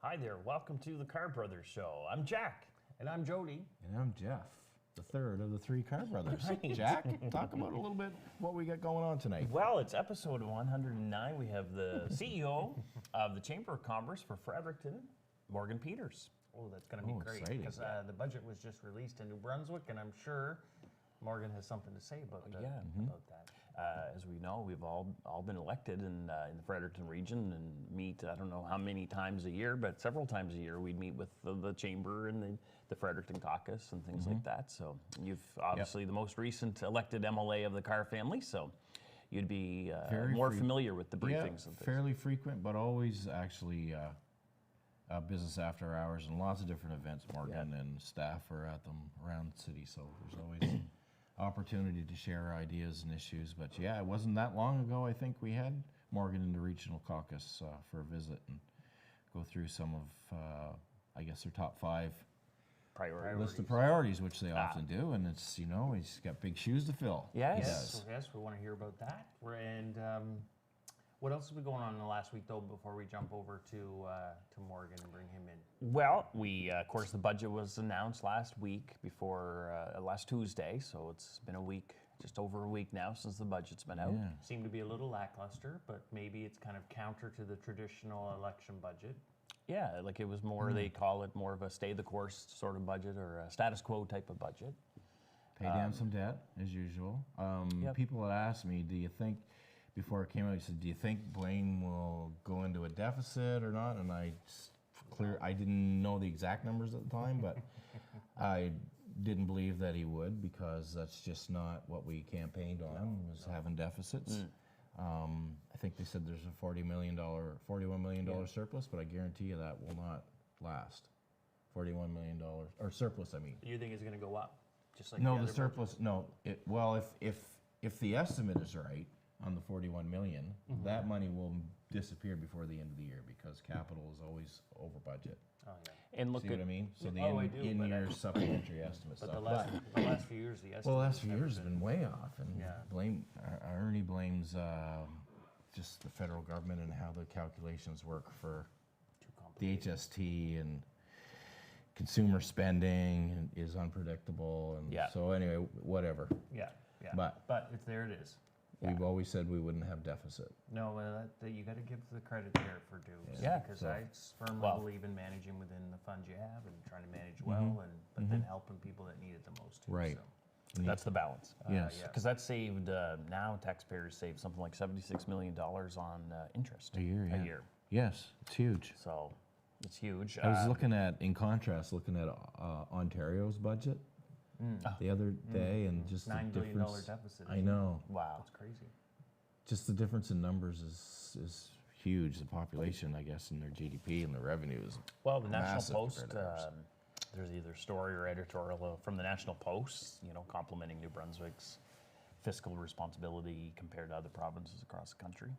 Hi there, welcome to the Carr Brothers Show. I'm Jack. And I'm Jody. And I'm Jeff, the third of the three Carr brothers. Jack, talk about a little bit what we got going on tonight. Well, it's episode 109. We have the CEO of the Chamber of Commerce for Fredericton, Morgan Peters. Oh, that's going to be great exciting. because the budget was just released in New Brunswick, and I'm sure Morgan has something to say about that. About that. As we know, we've all been elected in the Fredericton region and meet, I don't know how many times a year, but several times a year we'd meet with the Chamber and the Fredericton caucus and things like that. So you've obviously the most recent elected MLA of the Carr family, so you'd be more familiar with the briefings and things. Fairly frequent, but always actually business after hours and lots of different events. Morgan and staff are at them around the city, so there's always opportunity to share ideas and issues. But yeah, it wasn't that long ago, I think, we had Morgan in the regional caucus for a visit and go through some of, I guess, their top 5 list of priorities, which they often do. And it's, you know, he's got big shoes to fill. Yes. Yes, we want to hear about that. And what else has been going on in the last week, though, before we jump over to Morgan and bring him in? Well, of course, the budget was announced last week last Tuesday, so it's been a week, just over a week now since the budget's been out. Seemed to be a little lackluster, but maybe it's kind of counter to the traditional election budget. Yeah, like it was more, they call it more of a stay the course sort of budget or a status quo type of budget. Pay down some debt, as usual. People had asked me, do you think, before it came out, he said, do you think Blaine will go into a deficit or not? And I didn't know the exact numbers at the time, but I didn't believe that he would, because that's just not what we campaigned on, was having deficits. I think they said there's a $41 million surplus, but I guarantee you that will not last. $41 million, or surplus, I mean. You think it's going to go up? Just like the surplus, if the estimate is right, on the 41 million, that money will disappear before the end of the year, because capital is always over budget. Oh, yeah. And look See what I mean? So the I do, in-year supplementary estimate But stuff. the last few years, the estimate. Well, the last few years has been way off, and Yeah. Ernie blames just the federal government and how the calculations work for the HST, and consumer spending is unpredictable, and so anyway, whatever. Yeah. But it's there it is. we've always said we wouldn't have deficit. No, that you got to give the credit there for due. Yeah. Because I firmly believe in managing within the funds you have and trying to manage well, but then helping people that need it the most too. Right. So. That's the balance. Yes. Because that saved, now taxpayers save something like $76 million on interest. A year, A yeah. year. Yes, it's huge. So it's huge. I was looking at Ontario's budget the other day, and just the $9 billion difference. deficit. I know. Wow. That's crazy. Just the difference in numbers is huge. The population, I guess, and their GDP and the revenues. Well, the National massive Post, compared to ours. there's either story or editorial from the National Post, complimenting New Brunswick's fiscal responsibility compared to other provinces across the country.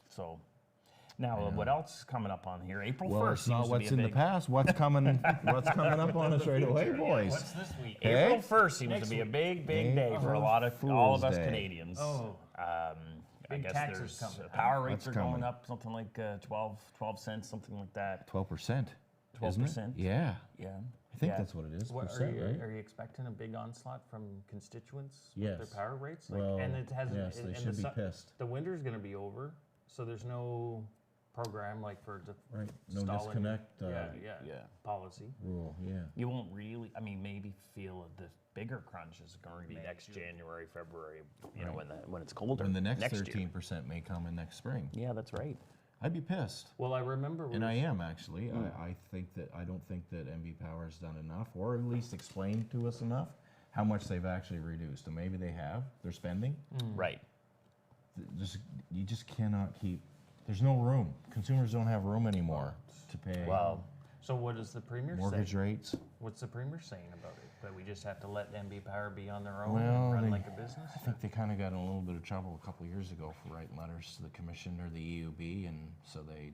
So now, what else is coming up on here? April 1st. Well, it's not seems to what's be a in the big- past. What's coming? What's coming up on us right away, boys? What's this week? Hey? April 1st seems Next to be a week. big day for all of Fool's us Day. Canadians. Oh. I Big guess taxes there's coming. power rates What's are going coming? up something like 12 cents, something like that. 12%. 12%. Yeah, Yeah. I think that's what it is. What, percent, right? are you expecting a big onslaught from constituents Yes. with their power rates? Well, and it hasn't. yes, they and should be pissed. The winter's going to be over, so there's no program like for Right. No stalling- disconnect Yeah. policy. rule. Yeah. You won't really, maybe feel the bigger crunch is going to be next January, February, when it's colder. And the next year. 13% may come in next spring. Yeah, that's right. I'd be pissed. Well, I remember. And I am actually. I don't think that MV Power's done enough, or at least explained to us enough, how much they've actually reduced. And maybe they have. They're spending. Right. You just cannot keep. There's no room. Consumers don't have room anymore to pay Well, So what does the premier mortgage say? rates. What's the premier saying about it? That we just have to let MB Power be on their own Well, and run they- like a business? I think they kind of got in a little bit of trouble a couple of years ago for writing letters to the commission or the EUB, and so they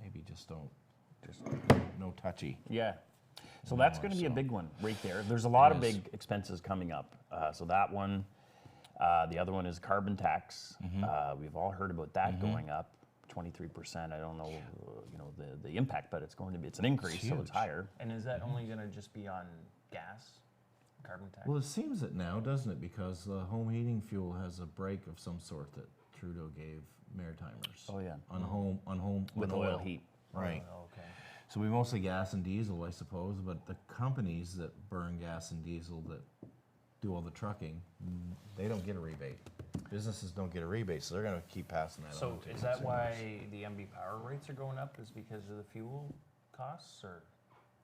maybe just no touchy. yeah. So that's going to be a big one right there. There's a lot of big expenses coming up. So that one, the other one is carbon tax. We've all heard about that going up. 23%. I don't know, the impact, but it's an increase, so it's huge. higher. And is that only going to just be on gas, carbon tax? Well, it seems it now, doesn't it? Because the home heating fuel has a break of some sort that Trudeau gave Maritimers. Oh, yeah. On home With on oil heat. Right. Oh, okay. So we mostly gas and diesel, I suppose, but the companies that burn gas and diesel that do all the trucking, they don't get a rebate. Businesses don't get a rebate, so they're going to keep passing that on. So to is that consumers. why the MB Power rates are going up? Is because of the fuel costs, or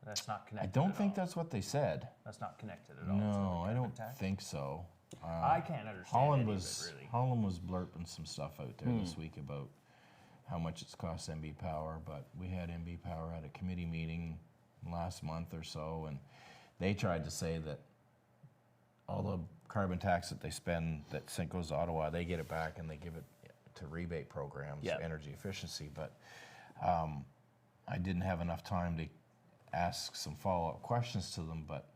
that's not I connected? don't at think all? that's what they said. That's not connected at all. to No, the I carbon don't tax? think so. I can't understand Holland any was of it, really. Holland was blurping some stuff out there this week about how much it's cost MB Power, but we had MB Power at a committee meeting last month or so, and they tried to say that all the carbon tax that they spend that goes to Ottawa, they get it back and they give it to rebate programs, Yeah. energy efficiency. But I didn't have enough time to ask some follow-up questions to them. But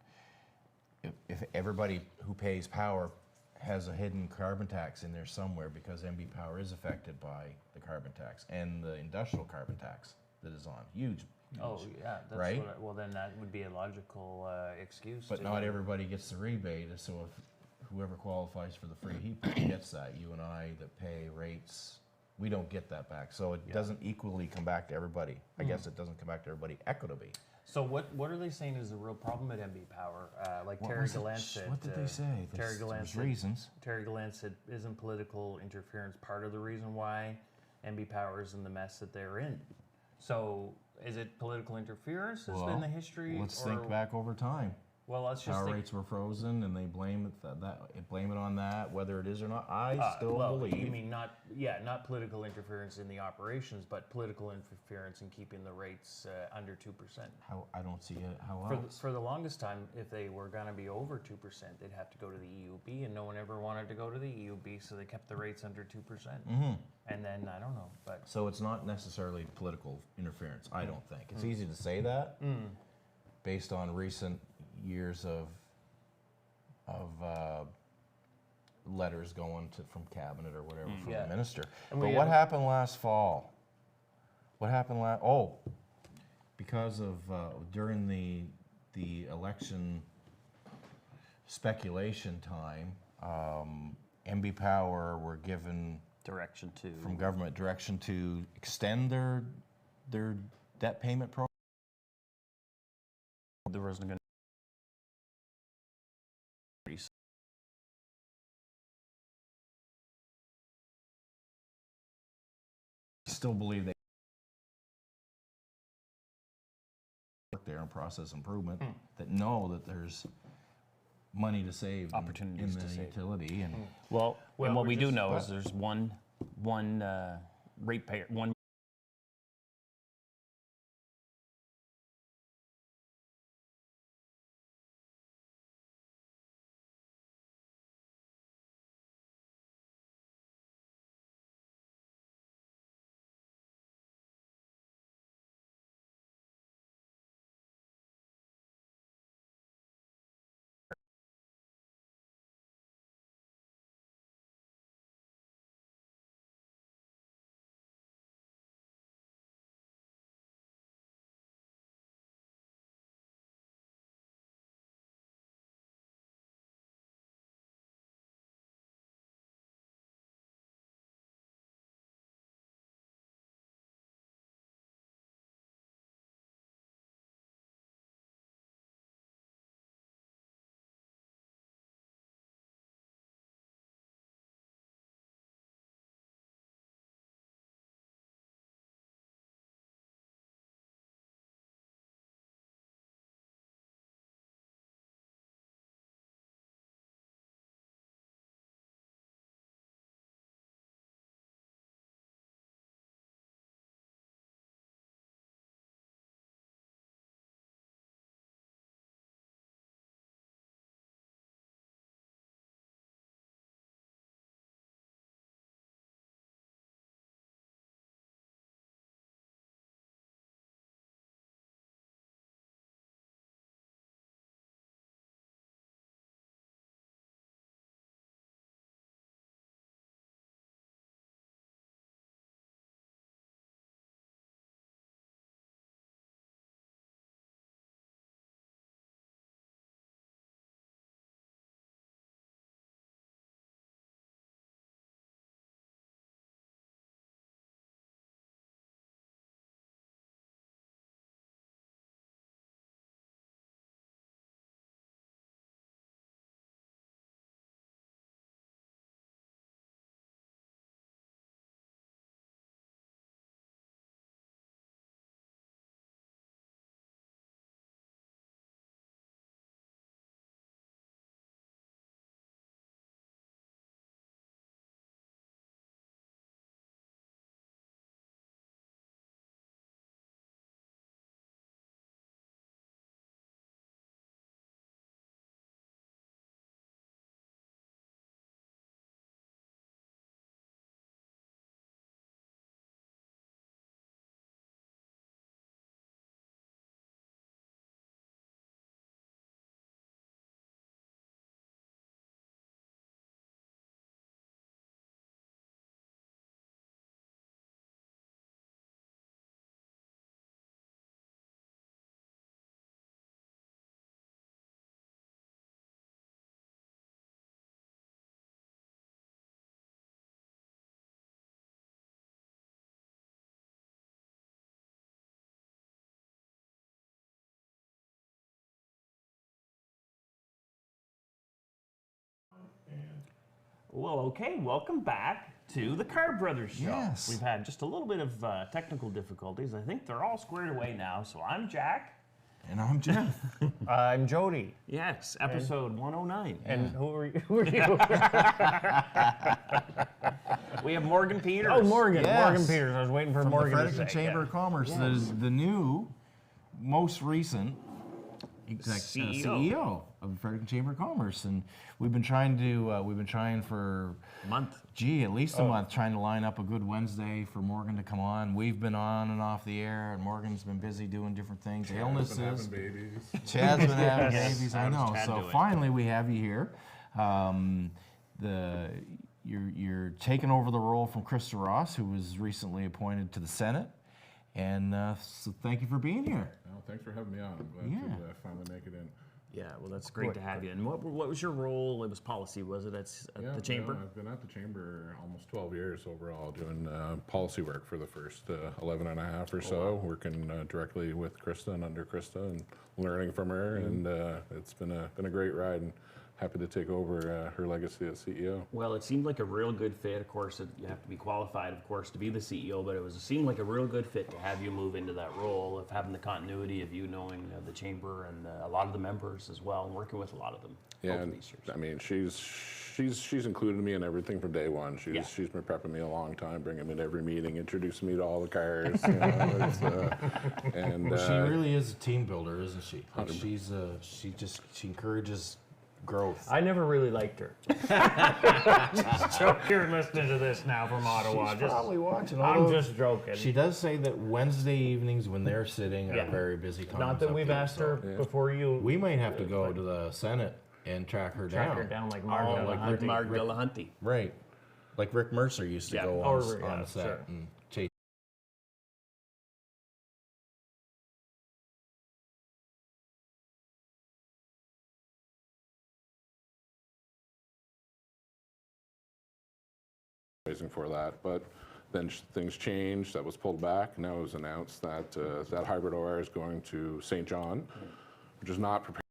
if everybody who pays power has a hidden carbon tax in there somewhere, because MB Power is affected by the carbon tax and the industrial carbon tax that is on, huge. Oh, yeah. That's Right? well, then that would be a logical excuse. But to not everybody gets the rebate, so if whoever qualifies for the free heat bill gets that, you and I that pay rates, we don't get that back. So it doesn't equally come back to everybody. I guess it doesn't come back to everybody equitably. So what are they saying is the real problem at MB Power? Like What Terry was it? Gallant said. What did they say? Terry There's Gallant said. reasons. Terry Gallant said, isn't political interference part of the reason why MB Power is in the mess that they're in? So is it political interference? Has been the history? Let's or, think back over time. Well, let's just Power think. rates were frozen, and they blame it on that, whether it is or not. I still well, believe. you mean not political interference in the operations, but political interference in keeping the rates under 2%. How I don't see it. How For else? for the longest time, if they were going to be over 2%, they'd have to go to the EUB, and no one ever wanted to go to the EUB, so they kept the rates under 2%. And then I don't know, but So it's not necessarily political interference, I don't think. It's easy to say that based on recent years of letters going from cabinet or whatever from Yeah. the minister. And But we what have- happened last fall? What happened because of during the election speculation time, MB Power were given Direction to from government direction to extend their debt payment program. there wasn't going to increase. Still believe they work there and process improvement that know that there's money to save Opportunities in to the save. utility and Well, and what we're we do just- know is there's one ratepayer, one Well, okay, welcome back to the Carr Brothers Show. Yes. We've had just a little bit of technical difficulties. I think they're all squared away now. So I'm Jack. And I'm Jeff. I'm Jody. Yes, episode 109. And who are you? Who are you? We have Morgan Peters. Oh, Morgan. Yes. Morgan Peters. I was waiting for From Morgan the to Fredericton say. Chamber of Commerce, the new, most recent CEO. of the Fredericton Chamber of Commerce, and we've been trying for Month. at least a month, trying to line up a good Wednesday for Morgan to come on. We've been on and off the air, and Morgan's been busy doing different things, illnesses. Chad's been having babies. Chad's been having babies, I How's know. Chad So doing? finally, we have you here. You're taking over the role from Krista Ross, who was recently appointed to the Senate, and so thank you for being here. Well, thanks for having me on. I'm glad to finally make it in. Yeah, well, that's great to have you. And what was your role? It was policy, was it, at the chamber? I've been at the chamber almost 12 years overall, doing policy work for the first 11 and a half or so, working directly with Krista and under Krista and learning from her. And it's been a great ride, and happy to take over her legacy as CEO. Well, it seemed like a real good fit. Of course, you have to be qualified, of course, to be the CEO, but it seemed like a real good fit to have you move into that role of having the continuity of you knowing the chamber and a lot of the members as well, and working with a lot of them. Yeah, over and these years. I mean, she's included me in everything from day one. She's been prepping me a long time, bringing me to every meeting, introducing me to all the cars. She really is a team builder, isn't she? Like she encourages growth. I never really liked her. So you're listening to this now from Ottawa. She's probably watching. I'm just joking. She does say that Wednesday evenings when they're sitting are very busy times. Not that up we've there, asked so her before you. We might have to go to the Senate and track her track down. her down like like Mark. Mark Dillahunty. Right. Like Rick Mercer used to go on set sure. and chase. For that, but then things changed. That was pulled back. Now it was announced that that hybrid OR is going to St. John, which is not prepared.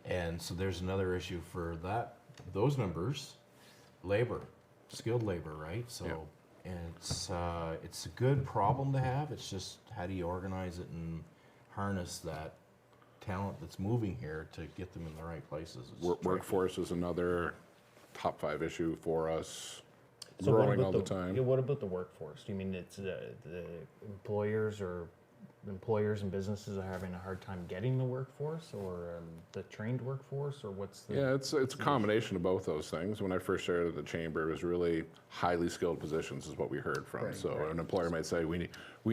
And so there's another issue for those members, skilled labor, right? So, and it's a good problem to have. It's just how do you organize it and harness that talent that's moving here to get them in the right places? Workforce is another top 5 issue for us. So growing all the time. Yeah, what about the workforce? Do you mean it's the employers and businesses are having a hard time getting the workforce, or the trained workforce, or what's the? Yeah, it's a combination of both those things. When I first started at the chamber, it was really highly skilled positions is what we heard from. An employer might say, we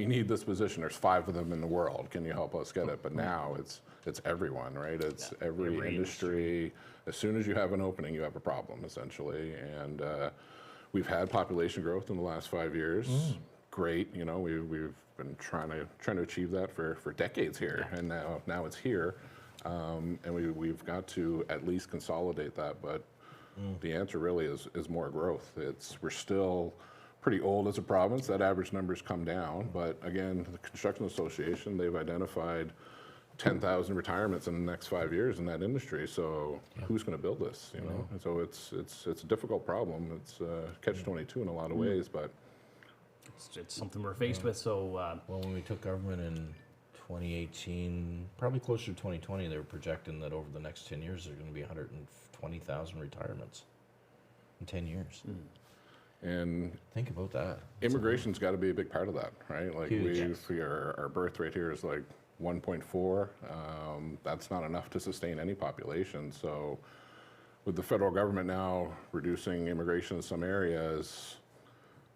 need this position. There's 5 of them in the world. Can you help us get it? But now it's everyone, right? It's every industry. As soon as you have an opening, you have a problem essentially, and. We've had population growth in the last 5 years. Great, we've been trying to achieve that for decades here, and now it's here, and we've got to at least consolidate that. But the answer really is more growth. We're still pretty old as a province. That average number's come down, but again, the Construction Association, they've identified 10,000 retirements in the next 5 years in that industry. So who's going to build this? You know, and so it's a difficult problem. It's catch-22 in a lot of ways, but it's something we're faced with. So well, when we took government in 2018, probably closer to 2020, they were projecting that over the next 10 years there's going to be 120,000 retirements in 10 years. And think about that. Immigration's got to be a big part of that, right? Like Huge. Our birth rate here is like 1.4. That's not enough to sustain any population. So with the federal government now reducing immigration in some areas,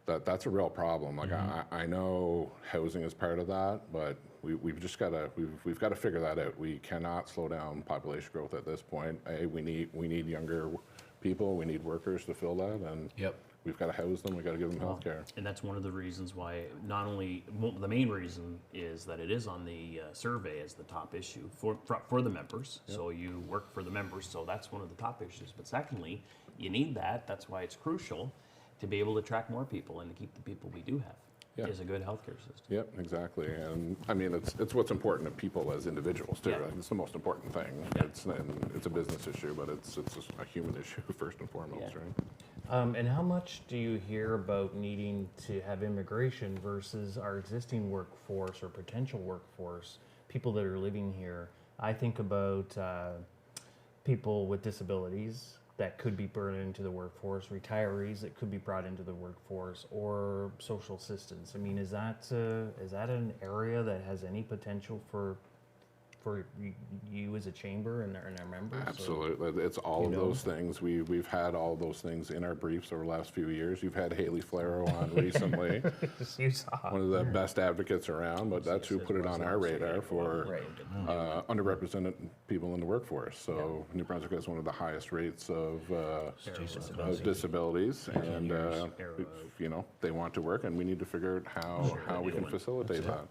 that's a real problem. Like I know housing is part of that, but we've just got to figure that out. We cannot slow down population growth at this point. We need younger people. We need workers to fill that, and we've got to house them. We've got to give them health care. And that's one of the reasons why, not only, the main reason is that it is on the survey as the top issue for the members. So you work for the members, so that's one of the top issues. But secondly, you need that. That's why it's crucial to be able to attract more people and to keep the people we do have. Yeah. is a good healthcare system. Yep, exactly. And I mean, it's what's important to people as individuals too. Yeah. Right? It's the most important thing. Yeah. It's a business issue, but it's a human issue first and foremost, Yeah. right? And how much do you hear about needing to have immigration versus our existing workforce or potential workforce, people that are living here? I think about people with disabilities that could be brought into the workforce, retirees that could be brought into the workforce, or social assistance. I mean, is that an area that has any potential for you as a chamber and our members? Absolutely. It's all of those things. We've had all those things in our briefs over the last few years. You've had Haley Flero on recently, You saw. one of the best advocates around, but that's who put it on our radar for underrepresented people in the workforce. So New Brunswick has one of the highest rates of disabilities, and they want to work, and we need to figure out how we can facilitate that.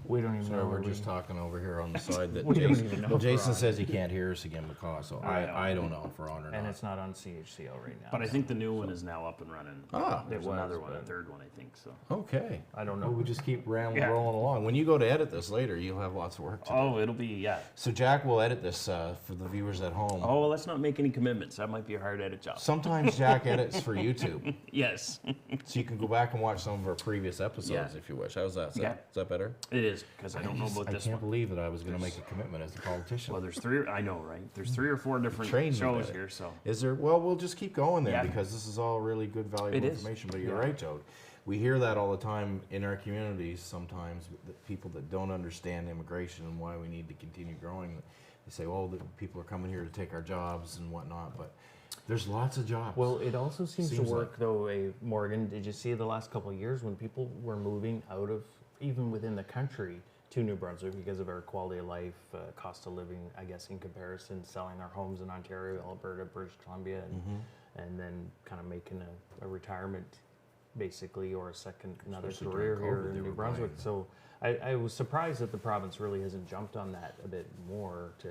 We don't even Sorry, know. we're just talking over here on the side that We don't Jason, even know well, if Jason we're on. says he can't hear us again because, so I don't know if we're on or And not. it's not on CHCO right now. But I think the new one is now up and running. Ah. There's It was, another one, a but- third one, I think, so. Okay. I don't know. Well, we just keep rolling Yeah. along. When you go to edit this later, you'll have lots of work to do. Oh, it'll be, yeah. So Jack will edit this for the viewers at home. Oh, well, let's not make any commitments. That might be a hard edit job. Sometimes Jack edits for YouTube, Yes, so you can go back and watch some of our previous episodes Yeah. if you wish. How's that? Yeah. Is that better? it is, because I don't know about I this can't one. believe that I was going to make a commitment as a politician. Well, there's three, I know, right? There's 3 or 4 different trained me shows better. here, so. Is there? Well, we'll just keep going then Yeah. because this is all really good, valuable It is. information. But you're right, Joe. We hear that all the time in our communities sometimes, that people that don't understand immigration and why we need to continue growing. They say, well, the people are coming here to take our jobs and whatnot, but there's lots of jobs. Well, it also seems to Seems work like. though. Morgan, did you see the last couple of years when people were moving out of even within the country to New Brunswick because of our quality of life, cost of living, I guess, in comparison, selling their homes in Ontario, Alberta, British Columbia, and then kind of making a retirement, basically, or another Especially career during COVID, here they in New were Brunswick. buying. So I was surprised that the province really hasn't jumped on that a bit more to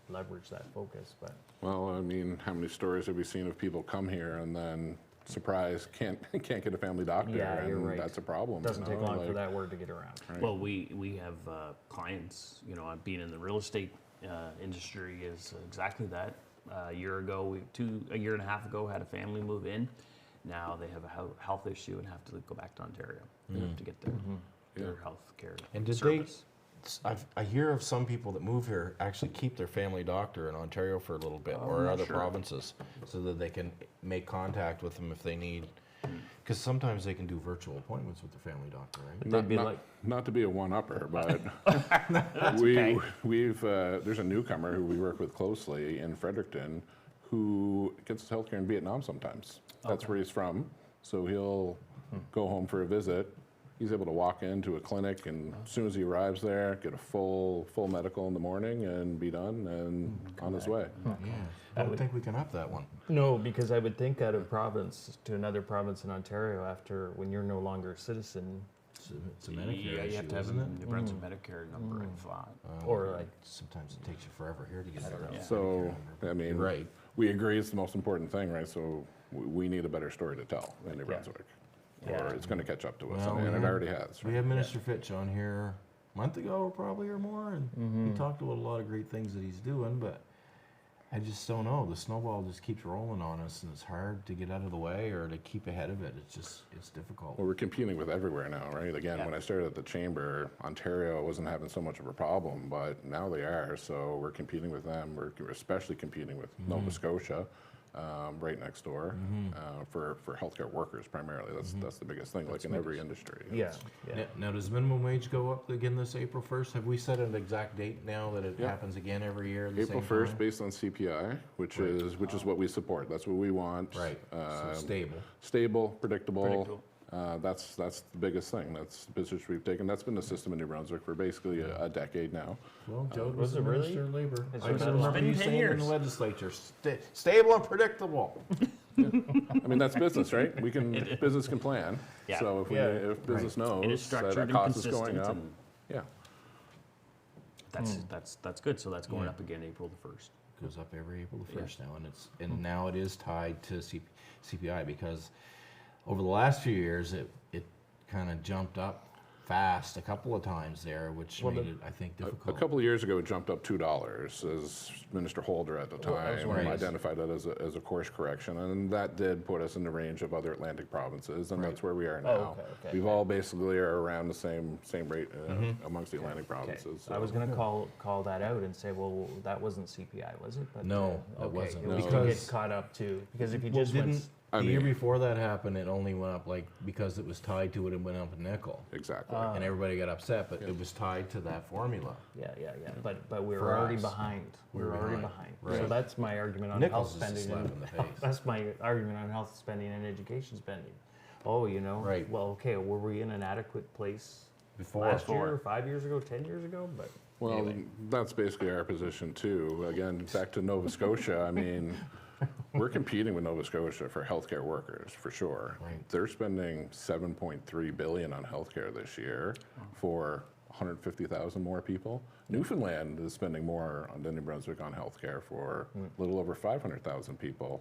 leverage that focus. But Well, I mean, how many stories have we seen of people come here and then, surprise, can't get a family doctor, Yeah, and you're right. that's a problem. doesn't take long for like- that word to get around. Right. Well, we have clients, being in the real estate industry is exactly that. A year and a half ago, had a family move in. Now they have a health issue and have to go back to Ontario to get their health care And did service. I hear of some people that move here actually keep their family doctor in Ontario for a little bit or not other sure. provinces so that they can make contact with them if they need. Because sometimes they can do virtual appointments with their family doctor, right? They'd be not, like, not to be a one-upper, but okay. we've there's a newcomer who we work with closely in Fredericton who gets his healthcare in Vietnam sometimes. That's where he's from, so he'll go home for a visit. He's able to walk into a clinic, and as soon as he arrives there, get a full medical in the morning, and be done and on his way. Yeah. I don't think we can up that one. no, because I would think out of province to another province in Ontario after when you're no longer a citizen, It's a Medicare Yeah, issue, you have to have a isn't it? New Brunswick Medicare number, I thought. or like Sometimes it takes you forever here to get there. Yeah. So, I mean, You're right. we agree it's the most important thing, right? So we need a better story to tell in New Brunswick. Yeah. Or it's going to catch up to us, Well, and we it had- already has. We Right? had Minister Fitch on here a month ago, probably or more, and he talked about a lot of great things that he's doing, but I just don't know. The snowball just keeps rolling on us, and it's hard to get out of the way or to keep ahead of it. It's difficult. Well, we're competing with everywhere now, right? Again, Yeah. when I started at the chamber, Ontario wasn't having so much of a problem, but now they are. So we're competing with them. We're especially competing with Nova Scotia, right next door, for healthcare workers primarily. That's the biggest thing, like in every industry. yeah, yeah. Now, does minimum wage go up again this April 1st? Have we set an exact date now that it Yeah. happens again every year at the April same 1st, time? based on CPI, which is what we support. That's what we want. Right, so stable. Stable, predictable. Predictable. That's the biggest thing. That's the position we've taken. That's been the system in New Brunswick for basically a decade now. Well, Jody was was the it really? Minister of Labor. It's I been can that long. remember you It's been 10 saying in the years. legislature, stable and predictable. I mean, that's business, right? Business can plan. Yeah. So if business knows It is that structured and cost is consistent, going up, and yeah. that's good. So that's going Yeah. up again April the 1st. Goes up every April the Yeah. 1st now, and now it is tied to CPI because over the last few years, it kind of jumped up fast a couple of times there, which made it, I think, A difficult. couple of years ago, it jumped up $2, as Minister Holder at the time right. identified it as a course correction, and that did put us in the range of other Atlantic provinces, and that's where we are now. okay. We've all basically are around the same rate amongst the Atlantic Okay. provinces. I was going to call that out and say, well, that wasn't CPI, was it? But, No, it okay, wasn't. It was to Because- get caught up to, because if you Well, just went, didn't I the year mean- before that happened, it only went up because it was tied to it, it went up a nickel, Exactly. and everybody got upset. But it was tied to that formula. yeah, but we were For already us. behind. We were already behind. So Right. that's my argument on Nichols health is a spending. slap in the face. That's my argument on health spending and education spending. Oh, Right. well, okay, were we in an adequate place Before. last year, 5 years ago, 10 years ago? But Well, anyway. that's basically our position too. Again, back to Nova Scotia, I mean, we're competing with Nova Scotia for healthcare workers, for sure. Right. They're spending $7.3 billion on healthcare this year for 150,000 more people. Newfoundland is spending more than New Brunswick on healthcare for a little over 500,000 people.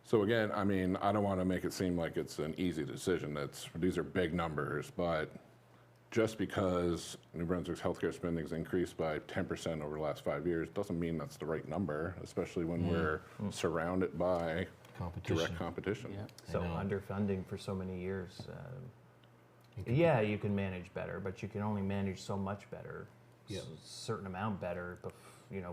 So again, I mean, I don't want to make it seem like it's an easy decision. These are big numbers, but just because New Brunswick's healthcare spending has increased by 10% over the last 5 years doesn't mean that's the right number, especially when we're surrounded by Competition. direct competition. So know. underfunding for so many years. Yeah, you can manage better, but you can only manage so much better, Yeah. certain amount better.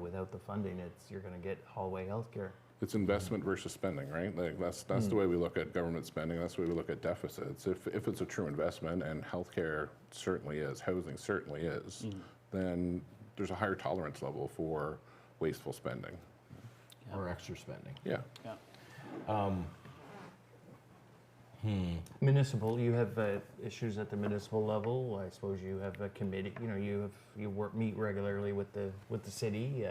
Without the funding, you're going to get hallway healthcare. It's investment versus spending, right? Like that's the way we look at government spending. That's the way we look at deficits. If it's a true investment, and healthcare certainly is, housing certainly is, then there's a higher tolerance level for wasteful spending. Or extra spending. Yeah. Municipal, you have issues at the municipal level. I suppose you have a committee. Meet regularly with the city,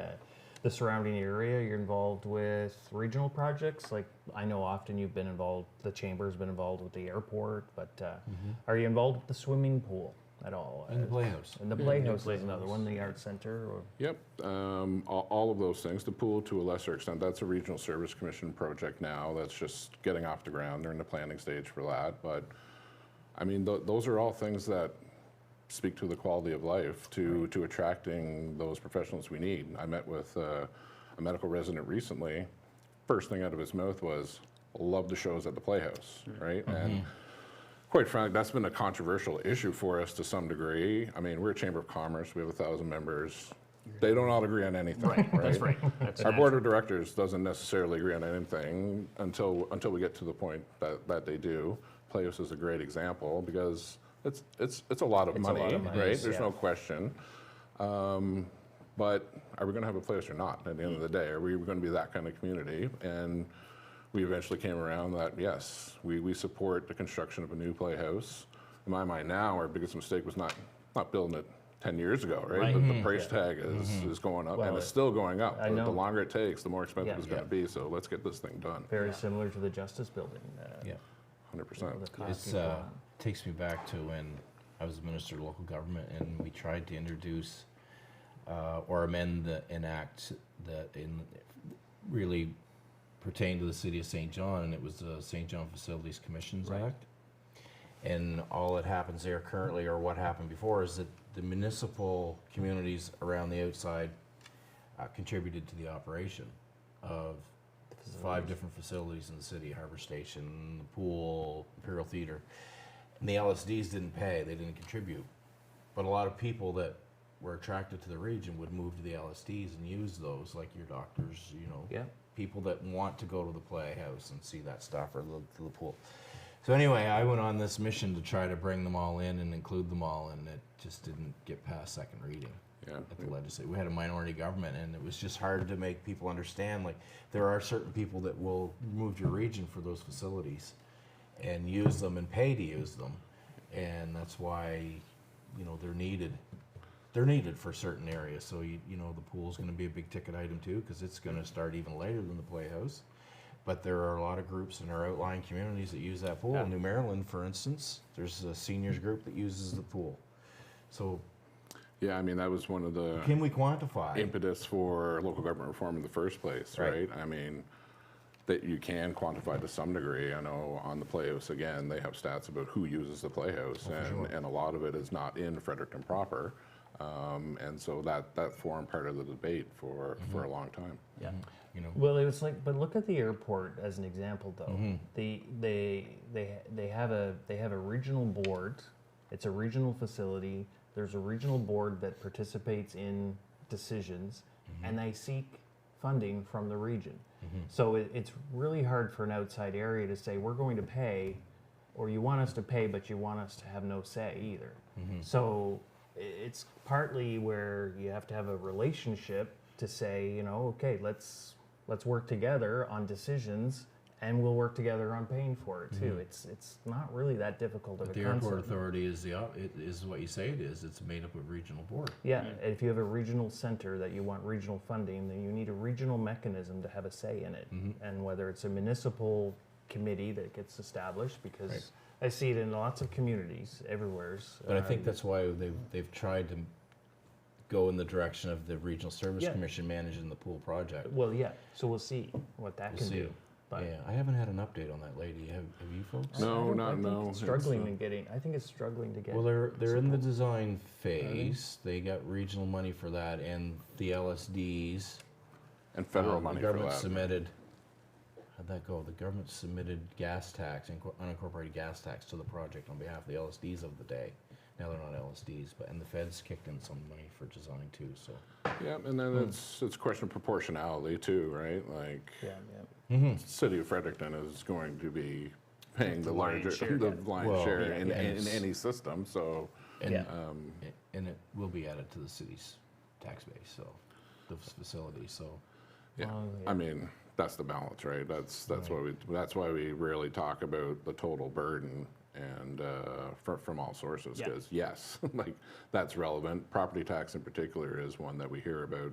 the surrounding area. You're involved with regional projects. Like I know often you've been involved. The chamber's been involved with the airport, but are you involved with the swimming pool at all? And the Playhouse. And the Playhouse is another one. The art center. Or, Yep, all of those things. The pool, to a lesser extent, that's a regional service commission project now. That's just getting off the ground. They're in the planning stage for that. But I mean, those are all things that speak to the quality of life, to attracting those professionals we need. I met with a medical resident recently. First thing out of his mouth was, "Love the shows at the Playhouse," right? And quite frankly, that's been a controversial issue for us to some degree. I mean, we're a chamber of commerce. We have 1,000 members. They don't all agree on anything. Right. That's right. That's Our board of directors doesn't necessarily agree on anything until we get to the point that they do. Playhouse is a great example because it's a lot of money, lot of money, right? There's yeah. no question. But are we going to have a Playhouse or not at the end of the day? Are we going to be that kind of community? And we eventually came around that, yes, we support the construction of a new Playhouse. In my mind now, our biggest mistake was not building it 10 years ago, right? But the price tag is going up, Well, and it's still going up. I The know. longer it takes, the more expensive Yeah. it's going to be. So let's get this thing done. very similar to the Justice Building. Yeah. 100%. The cost It's keep going up. takes me back to when I was Minister of Local Government, and we tried to introduce or amend an act that really pertained to the city of St. John, and it was the St. John Facilities Commissions Act. And all that happens there currently, or what happened before, is that the municipal communities around the outside contributed to the operation of 5 different facilities in the city: Harbor Station, the pool, Imperial Theater. And the LSDs didn't pay; they didn't contribute. But a lot of people that were attracted to the region would move to the LSDs and use those, like your doctors, Yeah. people that want to go to the Playhouse and see that stuff, or to the pool. So anyway, I went on this mission to try to bring them all in and include them all, and it just didn't get past second reading Yeah. at the legislature. We had a minority government, and it was just hard to make people understand, like, there are certain people that will move your region for those facilities and use them and pay to use them, and that's why, they're needed. They're needed for certain areas. So, the pool's gonna be a big ticket item too, because it's gonna start even later than the Playhouse. But there are a lot of groups in our outlying communities that use that pool. Yeah. New Maryland, for instance, there's a seniors group that uses the pool. So Yeah, I mean, that was one of the can we quantify? impetus for local government reform in the first place, Right. right? I mean, that you can quantify to some degree. I know on the Playhouse, again, they have stats about who uses the Playhouse, and a lot of it is not in Fredericton proper. And so that formed part of the debate for a long time. Yeah. Well, it was like, but look at the airport as an example, though. They have a regional board. It's a regional facility. There's a regional board that participates in decisions, and they seek funding from the region. So it's really hard for an outside area to say, we're going to pay, or you want us to pay, but you want us to have no say either. So it's partly where you have to have a relationship to say, okay, let's work together on decisions, and we'll work together on paying for it too. It's not really that difficult of a The concept. airport authority is what you say it is. It's made up of regional board. Yeah, if you have a regional center that you want regional funding, then you need a regional mechanism to have a say in it. And whether it's a municipal committee that gets established, because I see it in lots of communities everywhere. But I think that's why they've tried to go in the direction of the Regional Service Commission managing the pool project. Well, yeah, so we'll see what that can do. But Yeah, I haven't had an update on that lady. Have you folks? No, I think no. it's struggling to getting. I think it's struggling to get. Well, they're in the design phase. They got regional money for that, and the LSDs. And federal money The for government that. submitted. How'd that go? The government submitted gas tax, unincorporated gas tax, to the project on behalf of the LSDs of the day. Now they're not LSDs, and the feds kicked in some money for design too. So Yeah, and then it's a question of proportionality too, right? Like, Yeah. City of Fredericton is going to be paying the lion's larger, share, the yeah. lion's Well, share yeah, in yes. any system. So, and Yeah. and it will be added to the city's tax base. So the facility. So yeah, Oh, yeah. I mean that's the balance, right? That's why we rarely talk about the total burden and from all sources, Yeah. because yes, like that's relevant. Property tax in particular is one that we hear about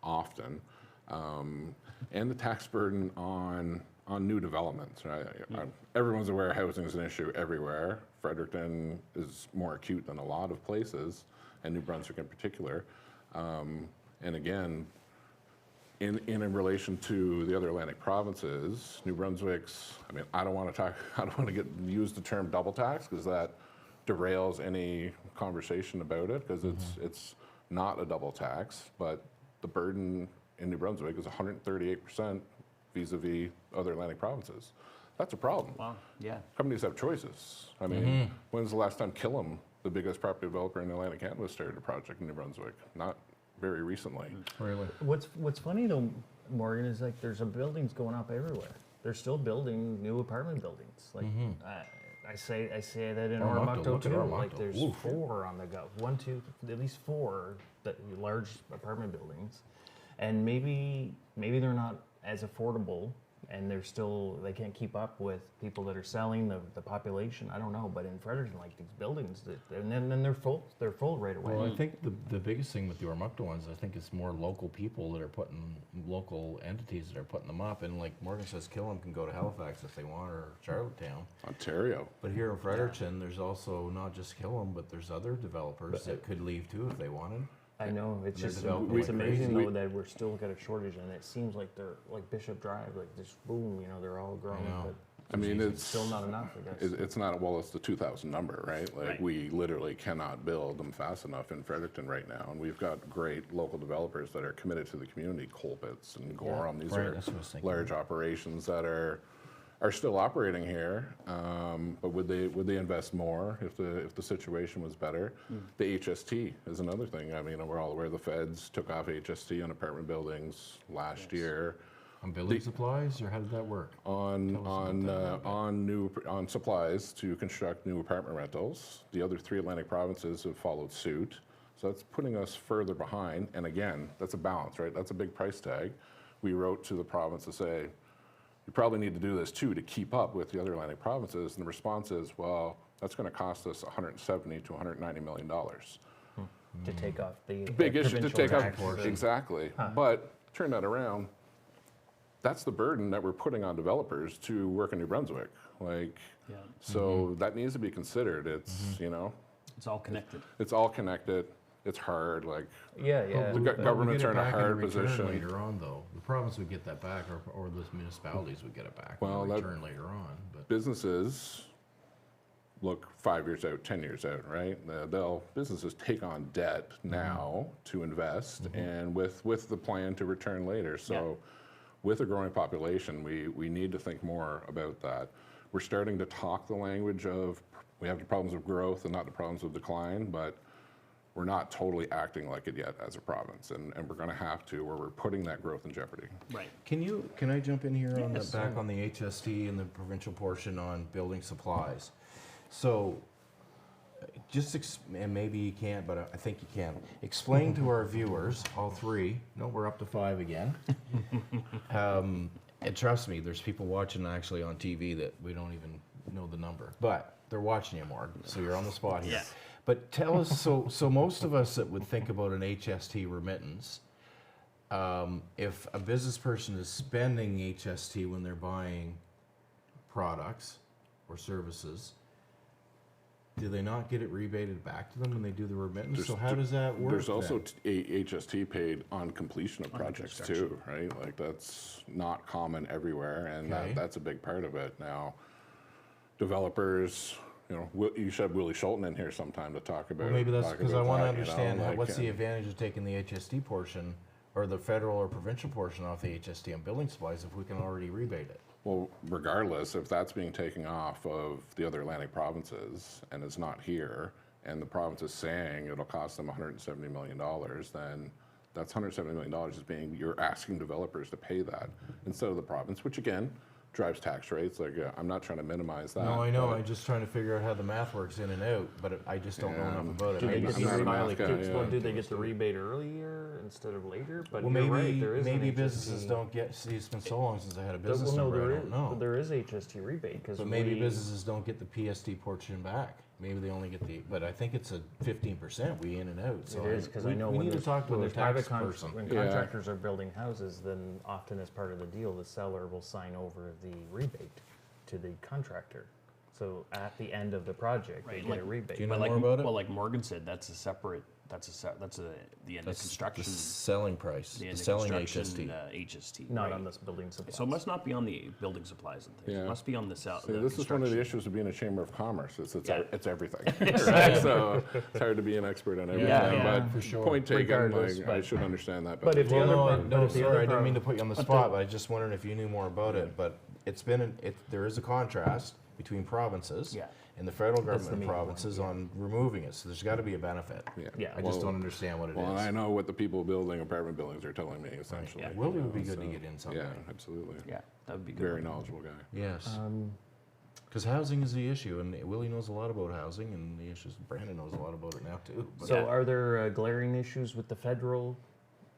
often, and the tax burden on new developments, right? Everyone's aware housing is an issue everywhere. Fredericton is more acute than a lot of places, and New Brunswick in particular. And again, in relation to the other Atlantic provinces, New Brunswick's, I mean, I don't want to use the term double tax, because that derails any conversation about it, because it's not a double tax, but the burden in New Brunswick is 138% vis-a-vis other Atlantic provinces. That's a problem. Wow. Yeah. Companies have choices. I mean, when's the last time Killam, the biggest property developer in Atlantic Canada, started a project in New Brunswick? Not very recently. really, What's funny though, Morgan, is like there's buildings going up everywhere. They're still building new apartment buildings. Like I say that in Oromocto, Oromocto look at too. Oromocto. Like there's Oof. 4 on the go. 1, 2, at least 4 large apartment buildings, and maybe they're not as affordable, and they can't keep up with people that are selling the population. I don't know, but in Fredericton, like these buildings, and then they're full right away. well, I think the biggest thing with the Oromocto ones, I think it's more local people that are local entities that are putting them up. And like Morgan says, Killam can go to Halifax if they want, or Charlottetown. Ontario. But here in Fredericton, there's also not just Killam, but there's other developers that could leave too if they wanted. I know, it's They're just developing it's like amazing crazy. though that we're still got a shortage, and it seems like they're like Bishop Drive, like just boom, they're all growing, know. but I mean, it's still not enough, I guess. It's not, well, it's the 2,000 number, right? Like, Right. we literally cannot build them fast enough in Fredericton right now. And we've got great local developers that are committed to the community, Colpitts and Gorham. These Right, are that's what I was thinking. large operations that are still operating here. But would they invest more if the situation was better? The HST is another thing. I mean, we're all aware the feds took off HST on apartment buildings last year. On building supplies, or how did that work? On supplies to construct new apartment rentals. The other 3 Atlantic provinces have followed suit. So that's putting us further behind. And again, that's a balance, right? That's a big price tag. We wrote to the province to say, you probably need to do this too to keep up with the other Atlantic provinces. And the response is, well, that's going to cost us $170 to $190 million. To take off the Big issue to provincial take up. taxes. Exactly. But turn that around. That's the burden that we're putting on developers to work in New Brunswick. Like, so that needs to be considered. It's, It's all connected. it's all connected. it's hard. Like, Yeah, yeah. governments are in a hard return position. later on, though. The province would get that back, or the municipalities would get it back Well, in that- return later on. But Businesses look 5 years out, 10 years out, right? Businesses take on debt now to invest, and with the plan to return later. So, with a growing population, we need to think more about that. We're starting to talk the language of we have the problems of growth and not the problems of decline, but we're not totally acting like it yet as a province, and we're going to have to, where we're putting that growth in jeopardy. Right. can I jump in here on Yes, back on the HST and the provincial portion on building supplies? So, and maybe you can't, but I think you can. Explain to our viewers, all three. No, we're up to 5 again. And trust me, there's people watching actually on TV that we don't even know the number, but they're watching you, Morg. So you're on the spot here. Yeah. But tell us, so most of us that would think about an HST remittance, if a business person is spending HST when they're buying products or services, do they not get it rebated back to them when they do the remittance? So how does that work? There's also then? HST paid on completion of projects too, right? Like, that's not common everywhere, and Okay. that's a big part of it. Now, developers, you should have Willie Schulten in here sometime to talk about. Well, maybe that's talk because about I want to that, understand like, what's the advantage of taking the HST portion or the federal or provincial portion off the HST on building supplies if we can already rebate it. Well, regardless, if that's being taken off of the other Atlantic provinces and it's not here, and the province is saying it'll cost them $170 million, then that's $170 million you're asking developers to pay that instead of the province, which again, drives tax rates. Like, I'm not trying to minimize that. No, I know. but- I'm just trying to figure out how the math works in and out, but I just don't know enough about it. Do they Maybe get I'm the not a rebate? math guy, yeah. Do they get the rebate earlier instead of later? But Well, you're maybe right, there is an maybe HST. businesses don't get. See, it's been so long since I had a business Well, no, number. there I is. don't know. There is HST rebate because But maybe businesses don't get the PST portion back. Maybe they only get the. But I think it's a 15% we in and out. So It is because we, I know we when need to there's, talk to when a there's private tax person. when Yeah. contractors are building houses, then often as part of the deal, the seller will sign over the rebate to the contractor. So at the end of the project, Right, they get like- a rebate. Do you know But like, more about it? well, like Morgan said, that's a separate. The end of construction. The selling price. The The end of selling construction, HST. HST. Not right. on this building supplies. So it must not be on the building supplies and things. Yeah. It must be on the sell. See, this is one of the issues of being a chamber of commerce. It's Yeah. everything, right? So it's hard to be an expert on everything. Yeah, but for sure. point taken. Regardless, Like, I but- should understand that. but if the Well, other no, part- but no, if the sorry, other I didn't part- mean to put you on the spot, but I just wondered if you knew more about it. But it's been, there is a contrast between provinces Yeah. and the federal That's the government and main provinces on removing it. So there's got to be a benefit. Yeah. I just Well- don't understand what it Well, and is. I know what the people building apartment buildings are telling me essentially. Yeah. Willie would be you know, good to so- get in someday. Yeah, absolutely. Yeah, that would be good. Very knowledgeable guy. Yes. Because housing is the issue, and Willie knows a lot about housing, and the issues. Brandon knows a lot about it now too. But- So are there glaring issues with the federal?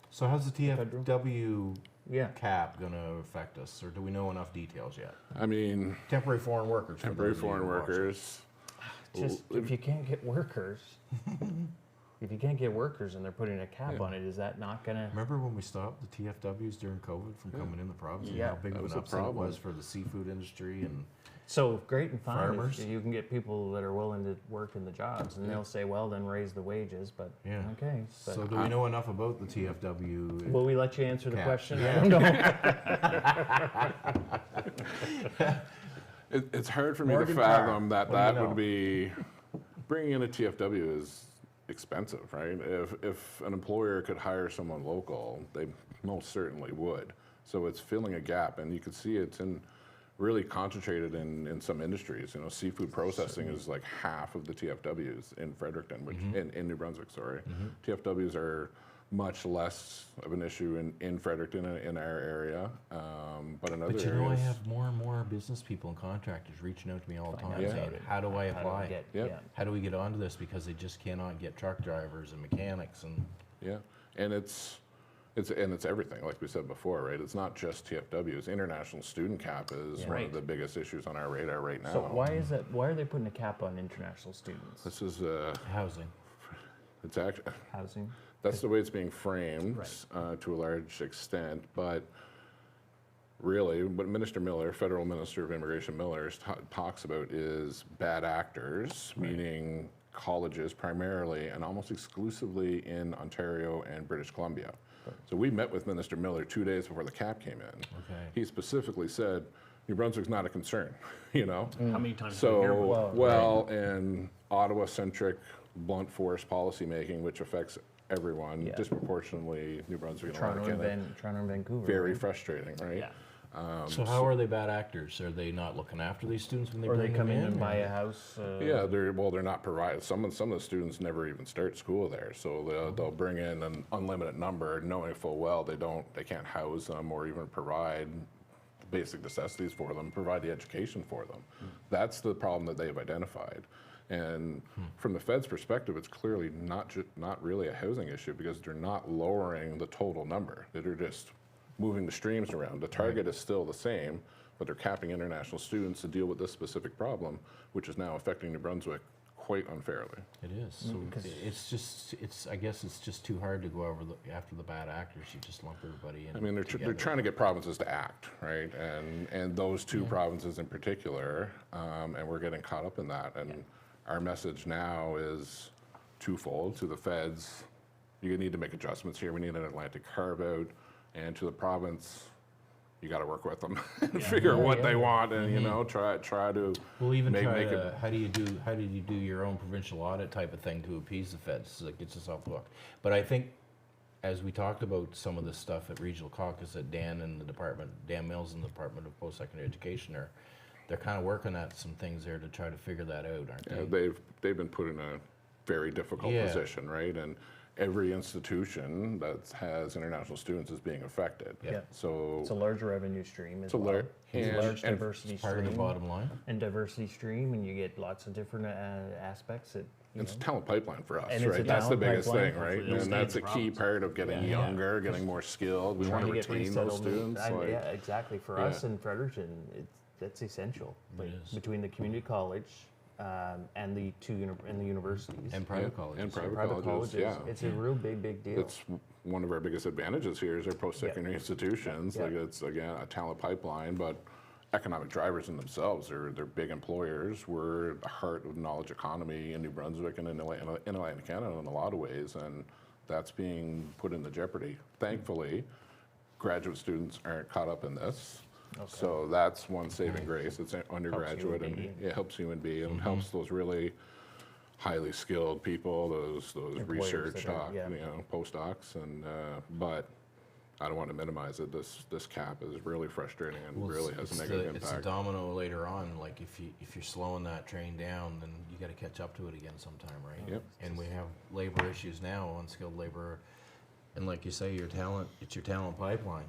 So how's the federal? TFW Yeah. cap going to affect us, or do we know enough details yet? I mean, Temporary foreign workers. for temporary those of you foreign watching. workers. Just if you can't get workers, if you can't get workers and they're putting a cap on it, is that not gonna? Remember when we stopped the TFWs during COVID from coming in the province? And Yeah. how big That of was an a upset it problem. was for the seafood industry and So great and fine Farmers. if you can get people that are willing to work in the jobs, and they'll say, well, then raise the wages. But yeah. okay. But So do we know enough about the TFW? will we let you answer the Cap. question? Yeah. I don't know. It's hard for me Morgan to Carr, fathom that what do you that know? would be bringing in a TFW is expensive, right? If an employer could hire someone local, they most certainly would. So it's filling a gap, and you can see it's in really concentrated in some industries. You know, seafood processing is like half of the TFWs in Fredericton, which in New Brunswick, sorry. TFWs are much less of an issue in Fredericton in our area, but in other But you areas. know, I have more and more business people and contractors reaching out to me all the time Yeah. saying, how do I How do apply? we get? Yep. Yeah. How do we get onto this? Because they just cannot get truck drivers and mechanics and Yeah, and it's everything, like we said before, right? It's not just TFWs. International student cap is Yeah. one Right. of the biggest issues on our radar right now. So why is that? Why are they putting a cap on international students? This is housing. it's actually Housing. that's the way it's being framed Right. to a large extent, but really, what Minister Miller, Federal Minister of Immigration Miller, talks about is bad actors, meaning colleges primarily and almost exclusively in Ontario and British Columbia. So we met with Minister Miller 2 days before the cap came in. Okay. He specifically said, New Brunswick's not a concern, you know? How many times do we hear about So, well, in Ottawa-centric blunt force policymaking, which affects everyone, disproportionately New Brunswick and Toronto Canada, and Vancouver. very right? frustrating, right? Yeah. So how are they bad actors? Are they not looking after these students when they Or they bring come them in and or- buy a house. Yeah, they're not provided. Some of the students never even start school there, so they'll bring in an unlimited number, knowing full well they can't house them or even provide the basic necessities for them, provide the education for them. That's the problem that they've identified. And from the Fed's perspective, it's clearly not really a housing issue because they're not lowering the total number. They're just moving the streams around. The target is still the same, but they're capping international students to deal with this specific problem, which is now affecting New Brunswick quite unfairly. It is. So I guess it's just too hard to go after the bad actors. You just lump everybody in. I mean, they're trying to get provinces to act, right? And those two provinces in particular, and we're getting caught up in that. And our message now is twofold to the feds. You need to make adjustments here. We need an Atlantic carve-out. And to the province, you got to work with them and figure out what they want, and you know, try to. We'll even make it. How did you do your own provincial audit type of thing to appease the feds so that gets us off the hook? But I think, as we talked about some of this stuff at Regional Caucus, that Dan Mills in the Department of Post-Secondary Education they're kind of working at some things there to try to figure that out, aren't they? They've been put in a very difficult position, right? And every institution that has international students is being affected. Yeah. So It's a large revenue stream as it's a well. lar- It's a and- large and diversity Part of stream. the bottom line. And diversity stream, and you get lots of different aspects that, it's a talent pipeline for us, And it's a right? That's the talent biggest pipeline. thing, right? Hopefully And that's a they'll stay key in the part of getting younger, getting more skilled. We want to get retain those resettled. students. like- Yeah, exactly. For us in Fredericton, that's essential. Like, is. between the community college and the universities. And private colleges. and private private colleges, yeah. It's a real big deal. It's one of our biggest advantages here is our post-secondary institutions. Yeah. Like it's, again, a talent pipeline, but economic drivers in themselves. They're big employers. We're the heart of the knowledge economy in New Brunswick and in Atlantic Canada in a lot of ways, and that's being put into jeopardy. Thankfully, graduate students aren't caught up in this. So that's one saving grace. It's undergraduate and UNB. it helps UNB and helps those really highly skilled people, those Employers research that are- postdocs, and but I don't want to minimize it. This cap is really frustrating and really has a negative It's a impact. domino later on. Like if you're slowing that train down, then you got to catch up to it again sometime, right? Yep. And we have labor issues now, unskilled labor, and like you say, it's your talent pipeline.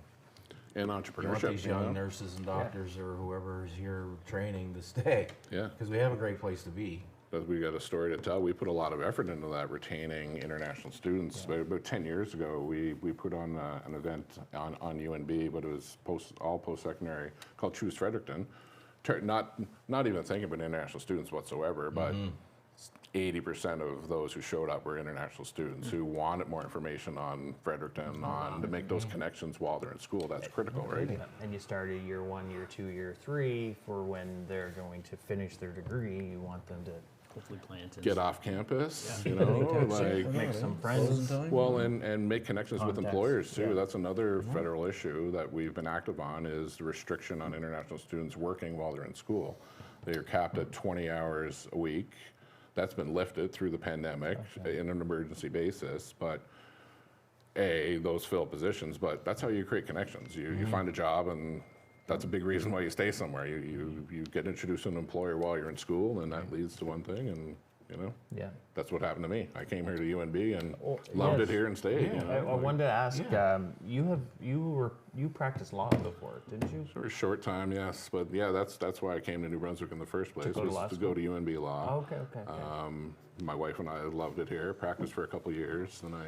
And You want entrepreneurship, these you know? young nurses and doctors or whoever is here training to stay. Yeah. Because we have a great place to be. But we got a story to tell. We put a lot of effort into that, retaining international students. About 10 years ago, we put on an event on UNB, but it was all post-secondary, called Choose Fredericton. Not even thinking about international students whatsoever, but 80% of those who showed up were international students who wanted more information on Fredericton, to make those connections while they're in school. That's critical, right? Yeah. And you start at year 1, year 2, year 3 for when they're going to finish their degree. You want them to hopefully plant and Get off campus, you know, like make some friends. well, and make connections with Contacts, employers too. yeah. That's another federal issue that we've been active on is the restriction on international students working while they're in school. They are capped at 20 hours a week. That's been lifted through the pandemic in an emergency basis, but those fill positions, but that's how you create connections. You find a job, and that's a big reason why you stay somewhere. You get introduced to an employer while you're in school, and that leads to one thing, and you know, Yeah. that's what happened to me. I came here to UNB and Oh, loved yes. it here and stayed. You know, I wanted to ask. You practiced law before, didn't you? for a short time, yes, but yeah, that's why I came to New Brunswick in the first place, go to was law to go to UNB Law. Oh, okay. My wife and I loved it here, practiced for a couple of years, then I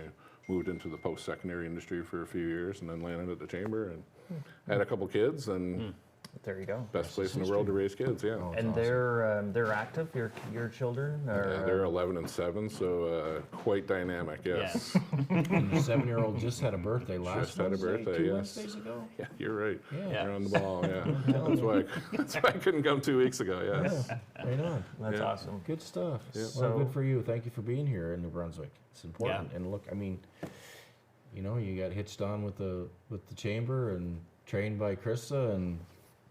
moved into the post-secondary industry for a few years, and then landed at the chamber and had a couple kids, and There you go. Best place in the world to raise kids, yeah. Oh, And awesome. they're active. Your children are. Yeah, they're 11 and 7, so quite dynamic, yes. And the 7-year-old just had a birthday last Just had a Wednesday, birthday, 2 yes. Wednesdays ago. Yeah, you're right. Yeah. You're on the ball, yeah. That's why I couldn't come 2 weeks ago, yes. Right on. That's Yeah. awesome. Good stuff. Well, So- good for you. Thank you for being here in New Brunswick. It's important. And look, I mean, you know, you got hitched on with the chamber and trained by Krista, and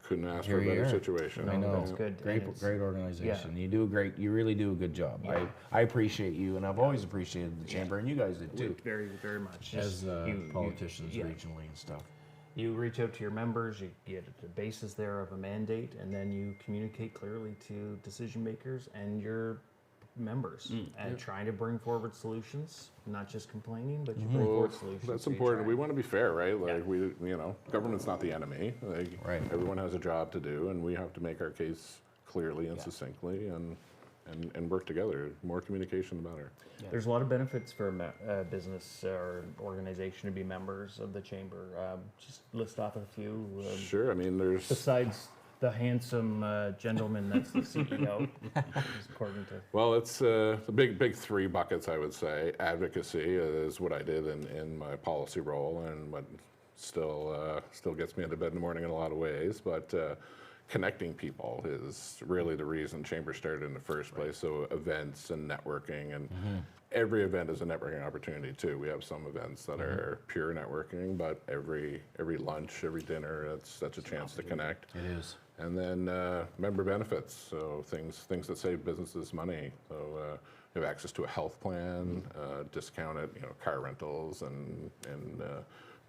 Couldn't ask Here for a you better are. situation. I know. That's good. Great, And it's- great organization. You really do a good job. Yeah. I appreciate you, and I've always appreciated the chamber, and you guys did too, Very, very much. as You- politicians yeah. regionally and stuff. You reach out to your members, you get the basis there of a mandate, and then you communicate clearly to decision makers and your members, and trying to bring forward solutions, not just complaining, but you bring Well, forward solutions. that's so you important. try. We want to be fair, right? Like government's not the enemy. Like Right. everyone has a job to do, and we have to make our case clearly and succinctly, and work together. More communication, the better. There's a lot of benefits for a business or organization to be members of the chamber. Just list off a few. Sure. I mean, there's Besides the handsome gentleman that's the CEO, according to. well, it's the big 3 buckets. I would say advocacy is what I did in my policy role, and what still gets me out of bed in the morning in a lot of ways, but. Connecting people is really the reason Chamber started in the first place. So events and networking, and every event is a networking opportunity too. We have some events that are pure networking, but every lunch, every dinner, that's a chance to connect. It is. And then member benefits, so things that save businesses money. So you have access to a health plan, discounted car rentals, and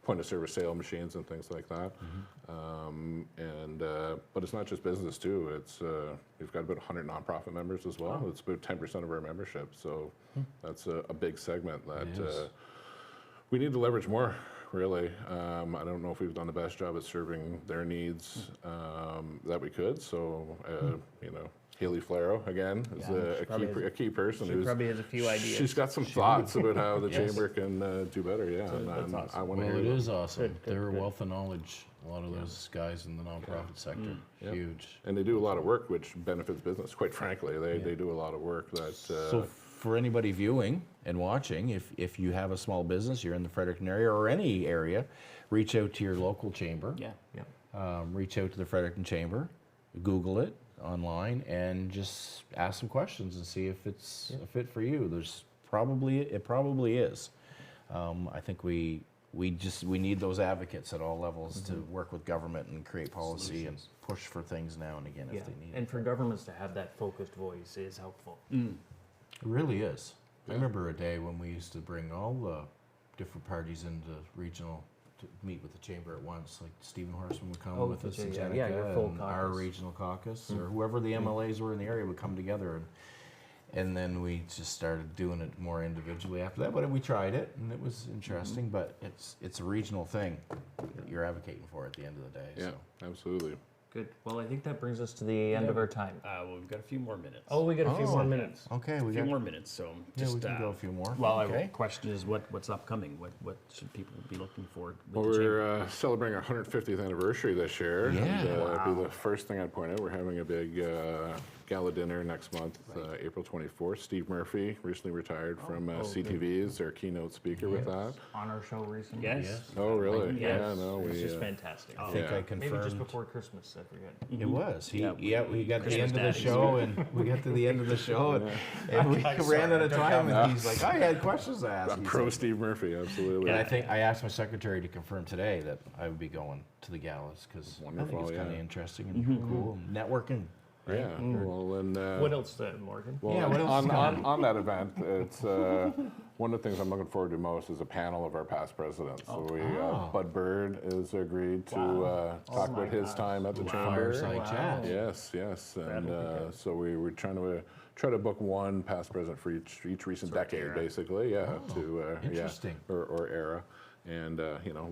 point of service sale machines and things like that. But it's not just business too. It's we've got about 100 nonprofit members as well. It's about 10% of our membership. So that's a big segment that we need to leverage more. Really, I don't know if we've done the best job at serving their needs that we could. So Haley Flaro again is a key person. She probably has a few ideas. She's got some thoughts about how the chamber can do better. Yeah, that's awesome. I want to Well, hear it them. is awesome. Good, They're a good. wealth of knowledge. A lot of those guys in the nonprofit sector, Yep. huge. And they do a lot of work, which benefits business. Quite frankly, they do a lot of work that. So for anybody viewing and watching, if you have a small business, you're in the Fredericton area or any area, reach out to your local chamber. Yeah. Reach out to the Fredericton Chamber, Google it online, and just ask some questions and see if it's a fit for you. It probably is. I think we need those advocates at all levels to work with government and create policy and push for things now and again Yeah. if they need it. And for governments to have that focused voice is helpful. It really is. I remember a day when we used to bring all the different parties into regional to meet with the chamber at once. Like Stephen Horseman would come with us, and yeah, Jenica, your full and our caucus. regional caucus, or whoever the MLAs were in the area would come together, and then we just started doing it more individually after that. But we tried it, and it was interesting. But it's a regional thing that you're advocating for at the end of the day. Yeah, So. absolutely. Good. Well, I think that brings us to the end of our time. Well, we've got a few more minutes. Oh, we got a few Oh. more minutes. Okay, a we few got more minutes. So yeah, just we can go a few more. well, okay. the question is what's upcoming? What should people be looking for? With Well, the chamber? we're celebrating our 150th anniversary this year. Yeah. And, it'll be the first thing I'd point out. We're having a big gala dinner next month, April 24th. Steve Murphy, recently retired from CTV, is our keynote speaker with that. On our show recently. Yes. Oh, really? Yes. Yeah, no, It's we. just fantastic. I think Yeah. I confirmed. Maybe just before Christmas, I forget. It was. We got to the Christmas end of the daddies. show, and we got to the end of the show, and we ran out of time, and he's like, I had questions to ask. I'm He pro said. Steve Murphy, absolutely. And I think I asked my secretary to confirm today that I would be going to the galas, because I think Wonderful, it's kind of yeah. interesting and cool. Networking. Right? Yeah. Well, and What else, Morgan? well, Yeah, what else is on that event, it's one of the things I'm looking forward to most is a panel of our past presidents. So we Bud Bird has agreed to talk about his time at the chamber. Fireside chat. Yes, yes, and That'll be good. so we're trying to try to book one past president for each recent decade, basically. Yeah, interesting. or era, and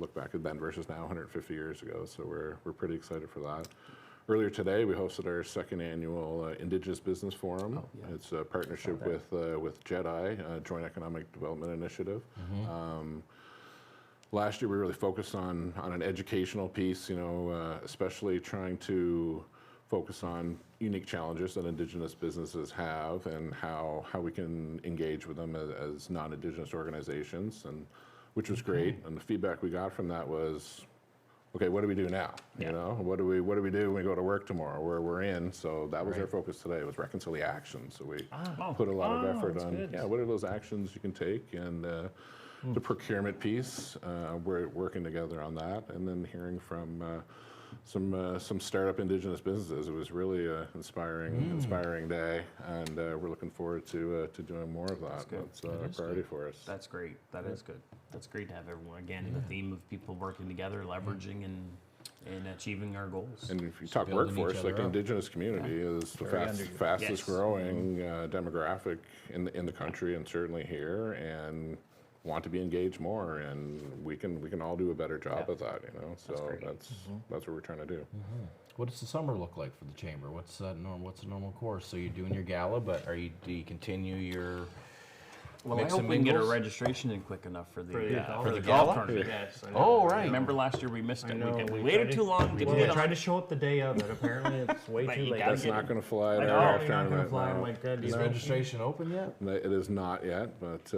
look back at then versus now, 150 years ago. So we're pretty excited for that. Earlier today, we hosted our second annual Indigenous Business Forum. It's a partnership with Jedi, Joint Economic Development Initiative. last year we really focused on an educational piece, especially trying to focus on unique challenges that Indigenous businesses have and how we can engage with them as non-Indigenous organizations, and which was great. And the feedback we got from that was, okay, what do we do now? Yeah. What do we do when we go to work tomorrow? Where we're in. So that was our focus today. Was reconciliation. So we put a lot of effort on. good. Yeah, what are those actions you can take, and the procurement piece. We're working together on that, and then hearing from some startup Indigenous businesses. It was really an inspiring day, and we're looking forward to doing more of that. That's a priority for us. That's great. That is good. That's great to have everyone, again, the theme of people working together, leveraging and achieving our goals. And if you talk building each workforce, other like the up. Indigenous community is the fastest Yes. growing demographic in the country, and certainly here, and want to be engaged more, and we can all do a better job of that, So that's what we're trying to do. What does the summer look like for the chamber? What's the normal course? So you're doing your gala, but do you continue your Well, I mix hope and we can get our mingles? registration in quick enough for the gala? golf tournament. Yes. I know. Oh, right. Remember last year we missed it. know, We we waited tried too long. Didn't Well, get I tried on. to show up the day of, but apparently it's way But too you late. gotta That's not going to fly at I our know, you're not going tournament, to fly. no. I'm like, Dad, Is you registration open yet? It is not yet, but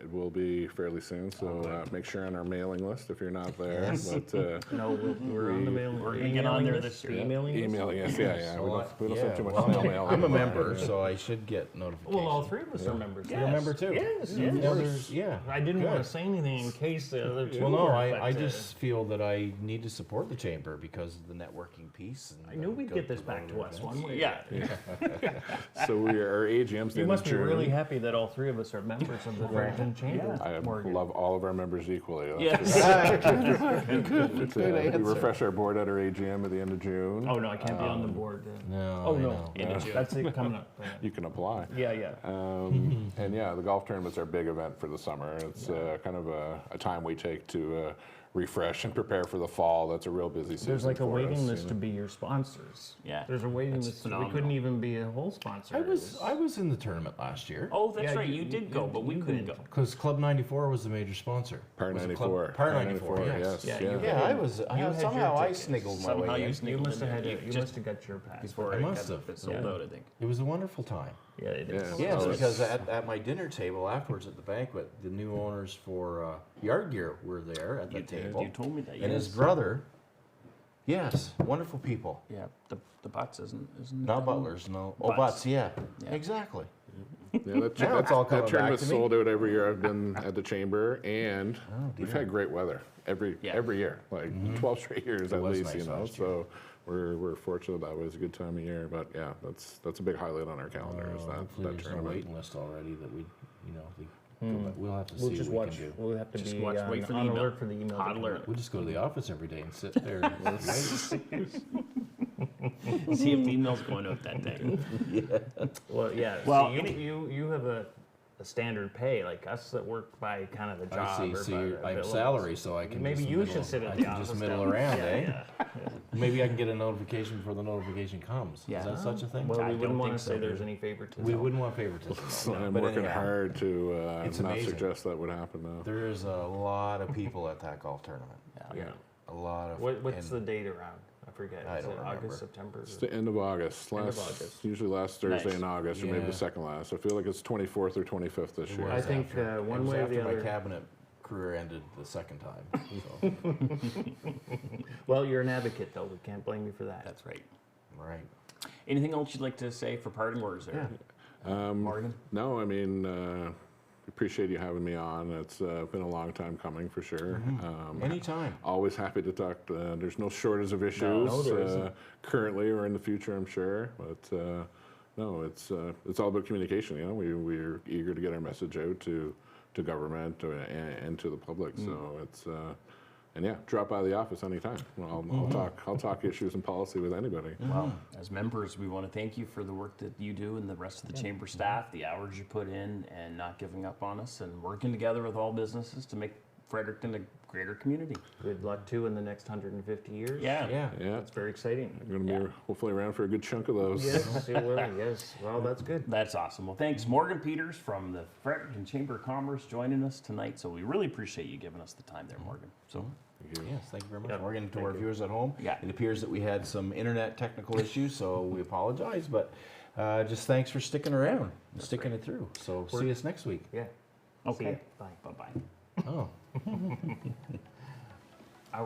it will be fairly soon. So make sure on our mailing list if you're not there. But No, we're on the mailing. We're gonna get on there this year. Emailing list? emailing us, yeah. We don't send too much well, snail mail. I'm a member, so I should get notifications. Well, all three of us are members. You're a member too? Yes, Yeah, yes. yeah. I didn't want Good. to say anything in case the other two Well, no, weren't, I but, just feel that I need to support the chamber because of the networking piece. And I knew we'd get this back to us one way. Yeah. So our AGM's the You end must of be June. really happy that all three of us are members of the Fredericton Chamber. I Morgan. love all of our members equally. Yes. We refresh our board at our AGM at the end of June. Oh, no, I can't be on the board. No, Oh, I no. know. End of June. That's it coming up. You can apply. Yeah, yeah. And yeah, the golf tournament's our big event for the summer. It's kind of a time we take to refresh and prepare for the fall. That's a real busy season. There's like a for waiting us, list to be your sponsors. Yeah. There's a waiting That's list. phenomenal. We couldn't even be a whole sponsor. I was in the tournament last year Oh, that's Yeah, right. you- You did you- go, but we you couldn't did. go. because Club 94 was the major sponsor. Par Was it 94. Par 94, yes. Yeah, Yeah, you Yeah, I was. You had Somehow your I tickets. sniggled my Somehow way you in. sneaked You must have had in it. You just must have got your pass. before I it must got have. sold Yeah. out, I think. It was a wonderful time. Yeah, it is. Yeah. Yes, Oh, because at my dinner table afterwards at the banquet, the new owners for Yard Gear were there at the table. You told me that. And his brother, yes, wonderful people. Yeah, the Butts isn't Not butlers, no. Oh, Butts. Butts, yeah. Yeah. Exactly. Yeah, that, Now it's all coming back tournament's to me. sold out every year I've been at the chamber, and we've dear. had great weather every year, like 12 straight years at was least, nice last So we're fortunate that was a good time of year. But yeah, that's a big highlight on our calendar is Hopefully that there's no tournament. waiting list already that we, we'll have to We'll see just what watch. we can do. We'll have to Just be watch, wait for the on email. alert for the email. Hot to come alert. in. We'll just go to the office every day and sit there and wait. See if the email's going out that day. Well, yeah. Well, see, you have a standard pay like us that work by kind of the job. I see. or So by you're, the I'm billings. salary, so I can Maybe just you middle, should sit at I the can just office middle down there. around, Yeah, eh? Maybe I can get a notification before the notification comes. Yeah. Is that such a thing? Well, I we don't wouldn't want to think say so. there's any favoritism. We wouldn't want favoritism. So no. I'm But working anyhow, hard to It's not amazing. suggest that would happen though. There's a lot of people at that golf tournament. Yeah. A lot of. What's and the date around? I forget. I Is don't it remember. August, September? It's the end of August. End of August. Usually last Thursday Nice. in August, or maybe Yeah. the second last. I feel like it's 24th or 25th this year. was I think, after- one it was way or after the my other- cabinet career ended the second time. So, Well, you're an advocate, though. We can't blame you for that. That's right. right. Anything else you'd like to say for parting words there? Morgan? No, I mean, appreciate you having me on. It's been a long time coming for sure. Anytime. Always happy to talk. There's no shortage of issues No, there isn't. currently or in the future, I'm sure. But no, it's all about communication. We're eager to get our message out to government and to the public. So it's and yeah, drop by the office anytime. I'll talk issues and policy with anybody. Well, as members, we want to thank you for the work that you do and the rest of the chamber staff, the hours you put in and not giving up on us and working together with all businesses to make Fredericton a greater community. Good luck too in the next 150 years. Yeah. Yeah. Yeah, That's very exciting. we're going to be hopefully around for a good chunk of those. Yes, it will. Yes. Well, that's good. That's awesome. Well, thanks, Morgan Peters from the Fredericton Chamber of Commerce joining us tonight. So we really appreciate you giving us the time there, Morgan. So Yes, thank you very much. Yeah, Morgan, to thank our you. viewers at home, Yeah. it appears that we had some internet technical issues, so we apologize, but just thanks for sticking around, and sticking it through. So see us next week. Yeah. See okay, ya. Bye. bye bye. Oh. I,